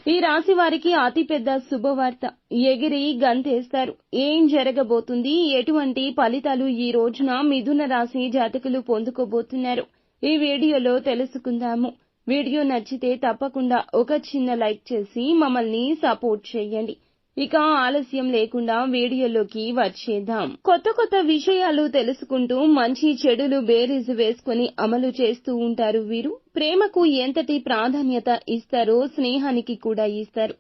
ఈ రాశి వారికి అతిపెద్ద శుభవార్త. ఎగిరి గంతేస్తారు. ఏం జరగబోతుంది, ఎటువంటి ఫలితాలు ఈ రోజున మిథున రాశి జాతకులు పొందుకోబోతున్నారు, ఈ వీడియోలో తెలుసుకుందాము. వీడియో నచ్చితే తప్పకుండా ఒక చిన్న లైక్ చేసి మమ్మల్ని సపోర్ట్ చేయండి. ఇక ఆలస్యం లేకుండా వీడియోలోకి వచ్చేద్దాం. కొత్త విషయాలు తెలుసుకుంటూ మంచి చెడులు బేరీజు వేసుకుని అమలు చేస్తూ ఉంటారు వీరు. ప్రేమకు ఎంతటి ప్రాధాన్యత ఇస్తారో స్నేహానికి కూడా ఇస్తారు.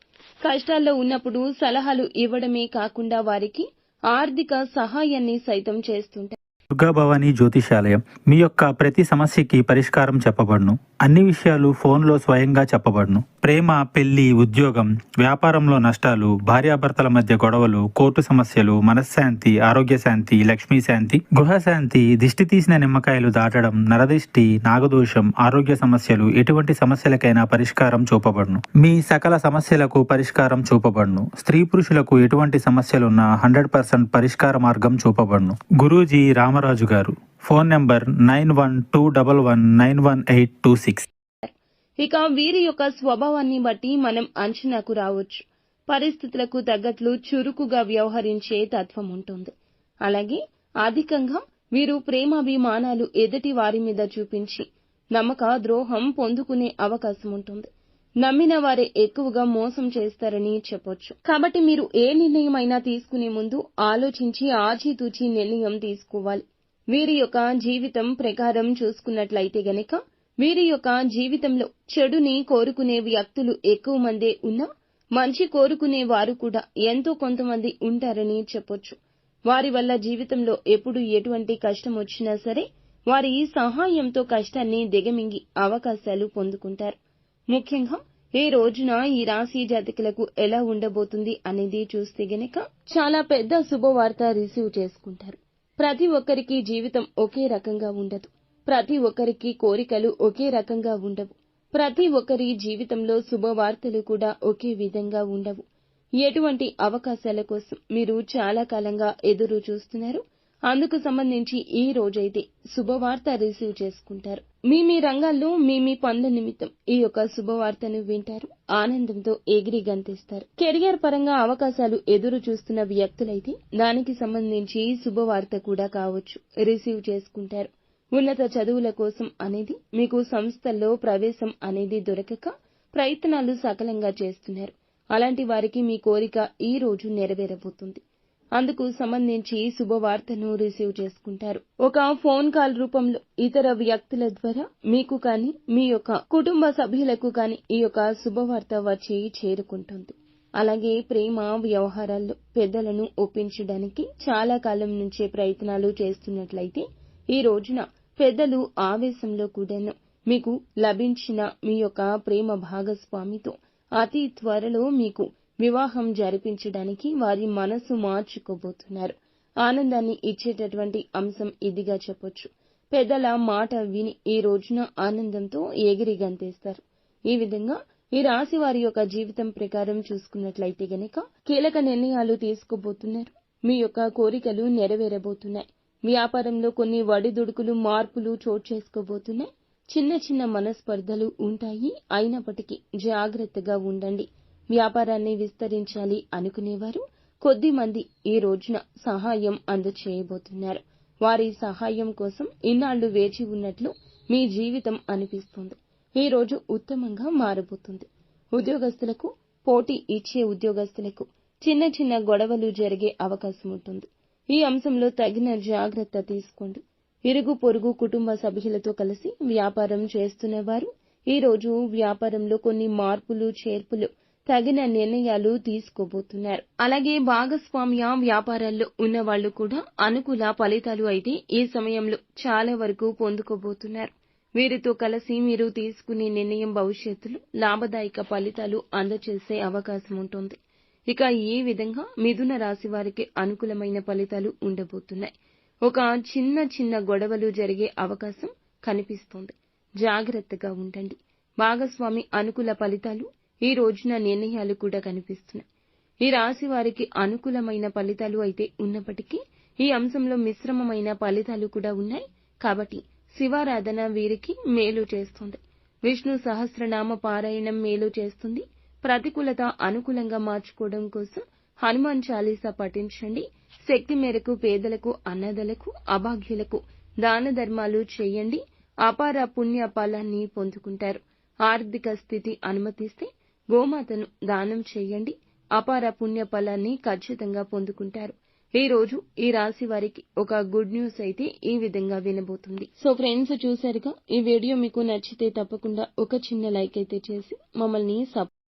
కష్టాల్లో ఉన్నప్పుడు సలహాలు ఇవ్వడమే కాకుండా వారికి ఆర్థిక సహాయాన్ని సైతం చేస్తుంటారు. దుర్గా భవానీ జ్యోతిషాలయం మీ యొక్క ప్రతి సమస్యకి పరిష్కారం చెప్పబడును. అన్ని విషయాలు ఫోన్లో స్వయంగా చెప్పబడును. ప్రేమ, పెళ్లి, ఉద్యోగం, వ్యాపారంలో నష్టాలు, భార్యాభర్తల మధ్య గొడవలు, కోర్టు సమస్యలు, మనశ్శాంతి, ఆరోగ్య శాంతి, లక్ష్మీ శాంతి, గృహశాంతి, దిష్టి తీసిన నిమ్మకాయలు దాటడం, నరదిష్టి, నాగదోషం, ఆరోగ్య సమస్యలు, ఎటువంటి సమస్యలకైనా పరిష్కారం చూపబడును. మీ సకల సమస్యలకు పరిష్కారం చూపబడును. స్త్రీ పురుషులకు ఎటువంటి సమస్యలున్నా 100% పరిష్కార మార్గం చూపబడును. గురూజీ రామరాజు గారు. Phone number 9121191826. ఇక వీరి యొక్క స్వభావాన్ని బట్టి మనం అంచనాకు రావచ్చు. పరిస్థితులకు తగ్గట్లు చురుకుగా వ్యవహరించే తత్వం ఉంటుంది. అలాగే అధికంగా వీరు ప్రేమాభిమానాలు ఎదుటి వారి మీద చూపించి నమ్మక ద్రోహం పొందుకునే అవకాశం ఉంటుంది. నమ్మిన వారే ఎక్కువగా మోసం చేస్తారని చెప్పొచ్చు. కాబట్టి మీరు ఏ నిర్ణయమైనా తీసుకునే ముందు ఆలోచించి ఆచితూచి నిర్ణయం తీసుకోవాలి. వీరి యొక్క జీవితం ప్రకారం చూసుకున్నట్లయితే గనక వీరి యొక్క జీవితంలో చెడుని కోరుకునే వ్యక్తులు ఎక్కువ మందే ఉన్నా మంచి కోరుకునే వారు కూడా ఎంతో కొంతమంది ఉంటారని చెప్పొచ్చు. వారి వల్ల జీవితంలో ఎప్పుడు ఎటువంటి కష్టం వచ్చినా సరే వారి సహాయంతో కష్టాన్ని దిగమింగి అవకాశాలు పొందుకుంటారు. ముఖ్యంగా ఈ రోజున ఈ రాశి జాతకులకు ఎలా ఉండబోతుంది అనేది చూస్తే గనక చాలా పెద్ద శుభవార్త రిసీవ్ చేసుకుంటారు. ప్రతి ఒక్కరికి జీవితం ఒకే రకంగా ఉండదు. ప్రతి ఒక్కరికి కోరికలు ఒకే రకంగా ఉండవు. ప్రతి ఒక్కరి జీవితంలో శుభవార్తలు కూడా ఒకే విధంగా ఉండవు. ఎటువంటి అవకాశాల కోసం మీరు చాలా కాలంగా ఎదురు చూస్తున్నారు, అందుకు సంబంధించి ఈ రోజైతే శుభవార్త రిసీవ్ చేసుకుంటారు. మీ రంగాల్లో మీ పనుల నిమిత్తం ఈ యొక్క శుభవార్తను వింటారు. ఆనందంతో ఎగిరి గంతేస్తారు. కెరియర్ పరంగా అవకాశాలు ఎదురు చూస్తున్న వ్యక్తులైతే దానికి సంబంధించి శుభవార్త కూడా కావచ్చు, రిసీవ్ చేసుకుంటారు. ఉన్నత చదువుల కోసం అనేది మీకు సంస్థల్లో ప్రవేశం అనేది దొరకక ప్రయత్నాలు సకలంగా చేస్తున్నారు. అలాంటి వారికి మీ కోరిక ఈ రోజు నెరవేరబోతుంది. అందుకు సంబంధించి శుభవార్తను రిసీవ్ చేసుకుంటారు. ఒక ఫోన్ కాల్ రూపంలో ఇతర వ్యక్తుల ద్వారా మీకు కానీ మీ యొక్క కుటుంబ సభ్యులకు కానీ ఈ యొక్క శుభవార్త వచ్చి చేరుకుంటుంది. అలాగే ప్రేమ వ్యవహారాల్లో పెద్దలను ఒప్పించడానికి చాలా కాలం నుంచే ప్రయత్నాలు చేస్తున్నట్లయితే ఈ రోజున పెద్దలు ఆవేశంలో కూడాను మీకు లభించిన మీ యొక్క ప్రేమ భాగస్వామితో అతి త్వరలో మీకు వివాహం జరిపించడానికి వారి మనసు మార్చుకోబోతున్నారు. ఆనందాన్ని ఇచ్చేటటువంటి అంశం ఇదిగా చెప్పొచ్చు. పెద్దల మాట విని ఈ రోజున ఆనందంతో ఎగిరి గంతేస్తారు. ఈ విధంగా ఈ రాశి వారి యొక్క జీవితం ప్రకారం చూసుకున్నట్లయితే గనక కీలక నిర్ణయాలు తీసుకోబోతున్నారు. మీ యొక్క కోరికలు నెరవేరబోతున్నాయి. వ్యాపారంలో కొన్ని వడిదుడుకులు మార్పులు చోటు చేసుకోబోతున్నాయి. చిన్న మనస్పర్ధలు ఉంటాయి. అయినప్పటికీ జాగ్రత్తగా ఉండండి. వ్యాపారాన్ని విస్తరించాలి అనుకునేవారు కొద్ది మంది ఈ రోజున సహాయం అందచేయబోతున్నారు. వారి సహాయం కోసం ఇన్నాళ్లు వేచి ఉన్నట్లు మీ జీవితం అనిపిస్తుంది. ఈ రోజు ఉత్తమంగా మారబోతుంది. ఉద్యోగస్తులకు, పోటీ ఇచ్చే ఉద్యోగస్తులకు చిన్న గొడవలు జరిగే అవకాశం ఉంటుంది. ఈ అంశంలో తగిన జాగ్రత్త తీసుకోండి. ఇరుగు పొరుగు కుటుంబ సభ్యులతో కలిసి వ్యాపారం చేస్తున్నవారు ఈ రోజు వ్యాపారంలో కొన్ని మార్పులు చేర్పులు తగిన నిర్ణయాలు తీసుకోబోతున్నారు. అలాగే భాగస్వామ్య వ్యాపారాల్లో ఉన్న వాళ్ళు కూడా అనుకూల ఫలితాలు అయితే ఈ సమయంలో చాలా వరకు పొందుకోబోతున్నారు. వీరితో కలిసి మీరు తీసుకునే నిర్ణయం భవిష్యత్తులో లాభదాయక ఫలితాలు అందచేసే అవకాశం ఉంటుంది. ఇక ఈ విధంగా మిథున రాశి వారికి అనుకూలమైన ఫలితాలు ఉండబోతున్నాయి. ఒక చిన్న గొడవలు జరిగే అవకాశం కనిపిస్తోంది. జాగ్రత్తగా ఉండండి. భాగస్వామి అనుకూల ఫలితాలు, ఈ రోజున నిర్ణయాలు కూడా కనిపిస్తున్నాయి. ఈ రాశి వారికి అనుకూలమైన ఫలితాలు అయితే ఉన్నప్పటికీ ఈ అంశంలో మిశ్రమమైన ఫలితాలు కూడా ఉన్నాయి. కాబట్టి శివారాధన వీరికి మేలు చేస్తుంది. విష్ణు సహస్రనామ పారాయణం మేలు చేస్తుంది. ప్రతికూలత అనుకూలంగా మార్చుకోవడం కోసం హనుమాన్ చాలీసా పఠించండి. శక్తి మేరకు పేదలకు, అనాథలకు, అభాగ్యులకు దాన ధర్మాలు చేయండి. అపార పుణ్య ఫలాన్ని పొందుకుంటారు. ఆర్థిక స్థితి అనుమతిస్తే గోమాతను దానం చేయండి. అపార పుణ్య ఫలాన్ని ఖచ్చితంగా పొందుకుంటారు. ఈ రోజు ఈ రాశి వారికి ఒక గుడ్ న్యూస్ అయితే ఈ విధంగా వినబోతుంది. సో ఫ్రెండ్స్, చూసారుగా, ఈ వీడియో మీకు నచ్చితే తప్పకుండా ఒక చిన్న లైక్ అయితే చేసి మమ్మల్ని